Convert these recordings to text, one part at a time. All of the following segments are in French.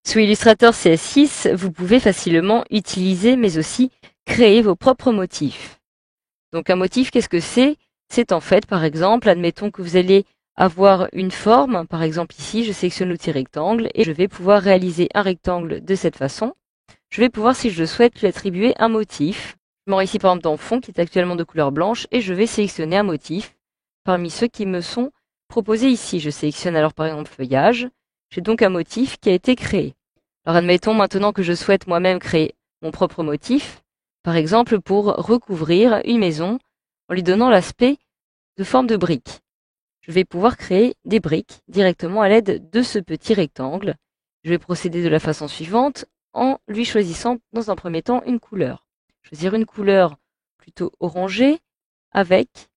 Sous Illustrator CS6, vous pouvez facilement utiliser mais aussi créer vos propres motifs. Donc un motif, qu'est-ce que c'est? C'est en fait, par exemple, admettons que vous allez avoir une forme, par exemple ici, je sélectionne l'outil rectangle et je vais pouvoir réaliser un rectangle de cette façon. Je vais pouvoir, si je le souhaite, lui attribuer un motif. Je m'en rends ici par exemple dans fond qui est actuellement de couleur blanche et je vais sélectionner un motif parmi ceux qui me sont proposés ici. Je sélectionne alors par exemple feuillage. J'ai donc un motif qui a été créé. Alors admettons maintenant que je souhaite moi-même créer mon propre motif, par exemple pour recouvrir une maison en lui donnant l'aspect de forme de brique. Je vais pouvoir créer des briques directement à l'aide de ce petit rectangle. Je vais procéder de la façon suivante en lui choisissant dans un premier temps une couleur. Choisir une couleur plutôt orangée avec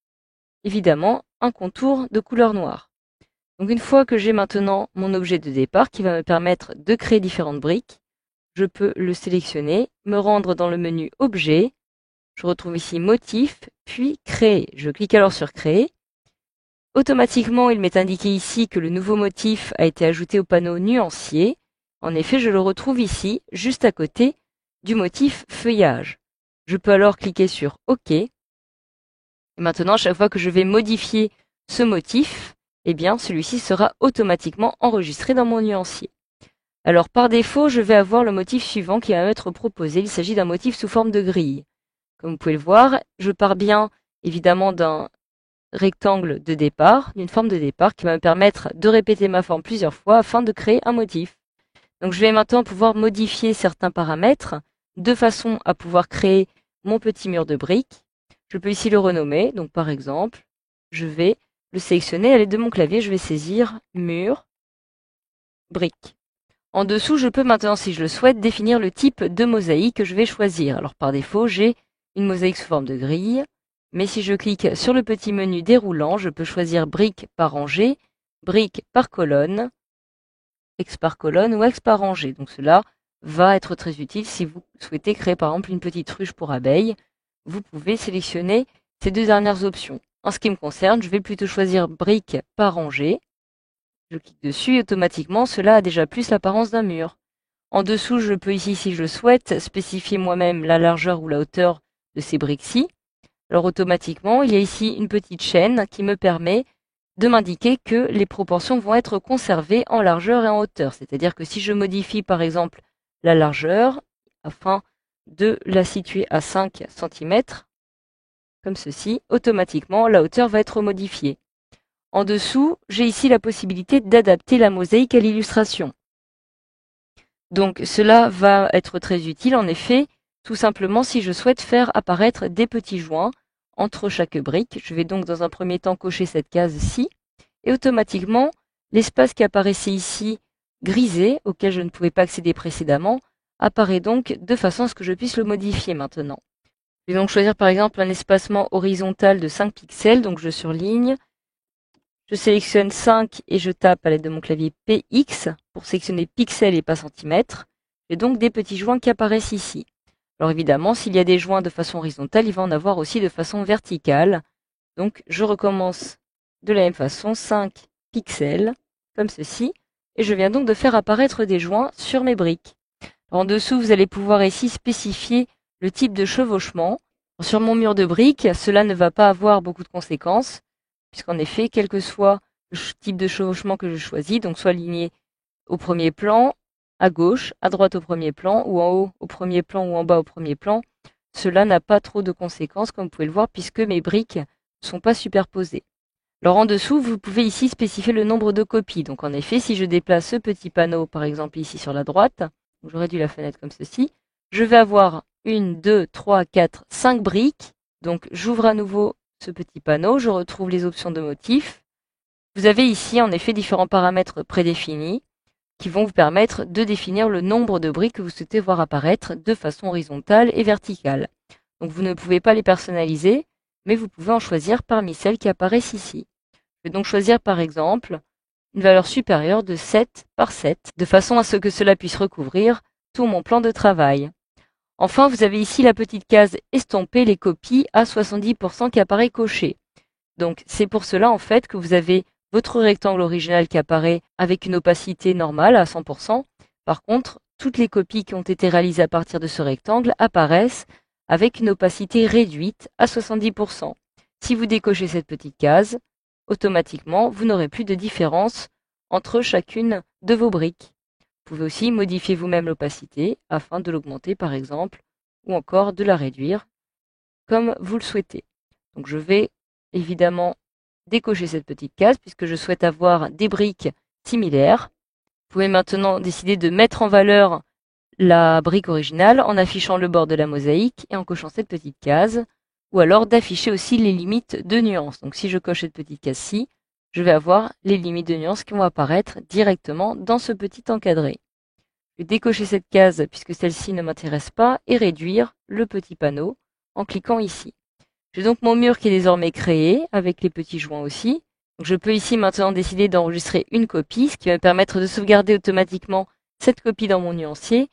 évidemment un contour de couleur noire. Donc une fois que j'ai maintenant mon objet de départ qui va me permettre de créer différentes briques, je peux le sélectionner, me rendre dans le menu Objet, je retrouve ici Motif, puis Créer. Je clique alors sur Créer. Automatiquement, il m'est indiqué ici que le nouveau motif a été ajouté au panneau Nuancier. En effet, je le retrouve ici, juste à côté du motif Feuillage. Je peux alors cliquer sur OK. Et maintenant, chaque fois que je vais modifier ce motif, eh bien, celui-ci sera automatiquement enregistré dans mon nuancier. Alors, par défaut, je vais avoir le motif suivant qui va m'être proposé. Il s'agit d'un motif sous forme de grille. Comme vous pouvez le voir, je pars bien, évidemment, d'un rectangle de départ, d'une forme de départ qui va me permettre de répéter ma forme plusieurs fois afin de créer un motif. Donc je vais maintenant pouvoir modifier certains paramètres de façon à pouvoir créer mon petit mur de briques. Je peux ici le renommer, donc par exemple, je vais le sélectionner à l'aide de mon clavier, je vais saisir mur, brique. En dessous, je peux maintenant, si je le souhaite, définir le type de mosaïque que je vais choisir. Alors par défaut, j'ai une mosaïque sous forme de grille. Mais si je clique sur le petit menu déroulant, je peux choisir brique par rangée, brique par colonne, X par colonne ou X par rangée. Donc cela va être très utile si vous souhaitez créer par exemple une petite ruche pour abeilles. Vous pouvez sélectionner ces deux dernières options. En ce qui me concerne, je vais plutôt choisir brique par rangée. Je clique dessus et automatiquement cela a déjà plus l'apparence d'un mur. En dessous, je peux ici, si je le souhaite, spécifier moi-même la largeur ou la hauteur de ces briques-ci. Alors automatiquement, il y a ici une petite chaîne qui me permet de m'indiquer que les proportions vont être conservées en largeur et en hauteur. C'est-à-dire que si je modifie par exemple la largeur afin de la situer à 5 cm, comme ceci, automatiquement la hauteur va être modifiée. En dessous, j'ai ici la possibilité d'adapter la mosaïque à l'illustration. Donc cela va être très utile en effet, tout simplement si je souhaite faire apparaître des petits joints entre chaque brique. Je vais donc dans un premier temps cocher cette case-ci et automatiquement l'espace qui apparaissait ici grisé, auquel je ne pouvais pas accéder précédemment, apparaît donc de façon à ce que je puisse le modifier maintenant. Je vais donc choisir par exemple un espacement horizontal de 5 pixels, donc je surligne. Je sélectionne 5 et je tape à l'aide de mon clavier PX pour sélectionner pixels et pas centimètres. J'ai donc des petits joints qui apparaissent ici. Alors évidemment, s'il y a des joints de façon horizontale, il va en avoir aussi de façon verticale. Donc je recommence de la même façon, 5 pixels, comme ceci. Et je viens donc de faire apparaître des joints sur mes briques. Alors, en dessous, vous allez pouvoir ici spécifier le type de chevauchement. Sur mon mur de briques, cela ne va pas avoir beaucoup de conséquences, puisqu'en effet, quel que soit le type de chevauchement que je choisis, donc soit aligné au premier plan, à gauche, à droite au premier plan, ou en haut au premier plan ou en bas au premier plan, cela n'a pas trop de conséquences, comme vous pouvez le voir, puisque mes briques ne sont pas superposées. Alors en dessous, vous pouvez ici spécifier le nombre de copies. Donc en effet, si je déplace ce petit panneau, par exemple ici sur la droite, je réduis la fenêtre comme ceci, je vais avoir 1, 2, 3, 4, 5 briques. Donc j'ouvre à nouveau ce petit panneau, je retrouve les options de motifs. Vous avez ici en effet différents paramètres prédéfinis qui vont vous permettre de définir le nombre de briques que vous souhaitez voir apparaître de façon horizontale et verticale. Donc vous ne pouvez pas les personnaliser, mais vous pouvez en choisir parmi celles qui apparaissent ici. Je vais donc choisir par exemple une valeur supérieure de 7 par 7, de façon à ce que cela puisse recouvrir tout mon plan de travail. Enfin, vous avez ici la petite case estomper les copies à 70% qui apparaît cochée. Donc c'est pour cela en fait que vous avez votre rectangle original qui apparaît avec une opacité normale à 100%, Par contre, toutes les copies qui ont été réalisées à partir de ce rectangle apparaissent avec une opacité réduite à 70%. Si vous décochez cette petite case, automatiquement, vous n'aurez plus de différence entre chacune de vos briques. Vous pouvez aussi modifier vous-même l'opacité afin de l'augmenter par exemple, ou encore de la réduire comme vous le souhaitez. Donc je vais évidemment décocher cette petite case puisque je souhaite avoir des briques similaires. Vous pouvez maintenant décider de mettre en valeur la brique originale en affichant le bord de la mosaïque et en cochant cette petite case, ou alors d'afficher aussi les limites de nuances. Donc si je coche cette petite case-ci, je vais avoir les limites de nuances qui vont apparaître directement dans ce petit encadré. Je vais décocher cette case puisque celle-ci ne m'intéresse pas et réduire le petit panneau en cliquant ici. J'ai donc mon mur qui est désormais créé avec les petits joints aussi. Donc je peux ici maintenant décider d'enregistrer une copie, ce qui va me permettre de sauvegarder automatiquement cette copie dans mon nuancier,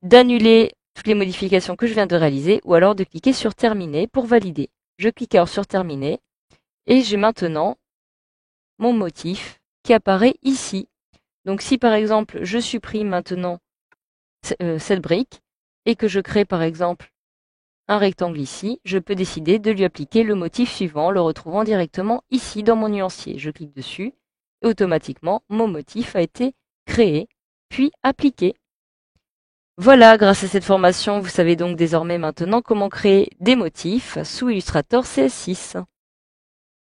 d'annuler toutes les modifications que je viens de réaliser ou alors de cliquer sur terminer pour valider. Je clique alors sur terminer et j'ai maintenant mon motif qui apparaît ici. Donc si par exemple je supprime maintenant cette brique et que je crée par exemple un rectangle ici, je peux décider de lui appliquer le motif suivant, le retrouvant directement ici dans mon nuancier. Je clique dessus et automatiquement mon motif a été créé puis appliqué. Voilà, grâce à cette formation, vous savez donc désormais maintenant comment créer des motifs sous Illustrator CS6.